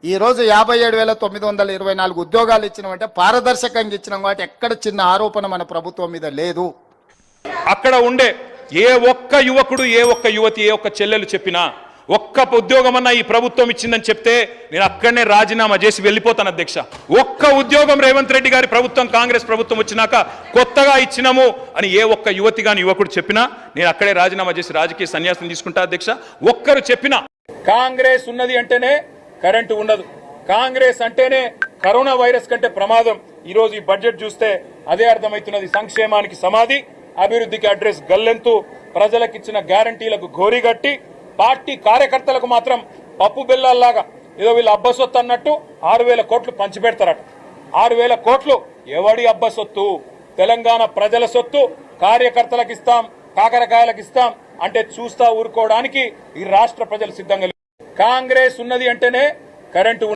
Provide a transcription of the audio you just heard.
ఈరోజు 57,924 ఉద్యోగాలు ఇచ్చినామంటే పారదర్శకంగా ఇచ్చినాం కాబట్టి ఎక్కడ చిన్న ఆరోపణ మన ప్రభుత్వం మీద లేదు. అక్కడ ఉండే ఏ ఒక్క యువకుడు, ఏ ఒక్క యువతి, ఏ ఒక్క చెల్లెలు చెప్పినా ఒక్క ఉద్యోగం అన్నా ఈ ప్రభుత్వం ఇచ్చిందని చెప్తే నేను అక్కడనే రాజీనామా చేసి వెళ్ళిపోతాను అధ్యక్ష. ఒక్క ఉద్యోగం రేవంత్ రెడ్డి గారి ప్రభుత్వం, కాంగ్రెస్ ప్రభుత్వం వచ్చినాక కొత్తగా ఇచ్చినాము అని ఏ ఒక్క యువతి గాని యువకుడు చెప్పినా నేను అక్కడే రాజీనామా చేసి రాజకీయ సన్యాసం తీసుకుంటా అధ్యక్ష. ఒక్కరు చెప్పినా కాంగ్రెస్ ఉన్నది అంటేనే కరెంటు ఉండదు, కాంగ్రెస్ అంటేనే కరోనా వైరస్ కంటే ప్రమాదం. ఈరోజు ఈ బడ్జెట్ చూస్తే అదే అర్థమవుతున్నది. సంక్షేమానికి సమాధి, అభివృద్ధికి అడ్రస్ గల్లెంతు, ప్రజలకు ఇచ్చిన గ్యారంటీలకు గోరిగట్టి పార్టీ కార్యకర్తలకు మాత్రం పప్పు బెల్లాల్లాగా ఏదో వీళ్ళు అబ్బసొత్తు అన్నట్టు 6,000 కోట్లు పంచిపెడతారట. 6,000 కోట్లు ఎవడి అబ్బసొత్తు? తెలంగాణ ప్రజల సొత్తు. కార్యకర్తలకు ఇస్తాం, కాకరకాయలకు ఇస్తాం అంటే చూస్తా ఊరుకోవడానికి ఈ రాష్ట్ర ప్రజలు సిద్ధంగా. కాంగ్రెస్ ఉన్నది అంటేనే కరెంటు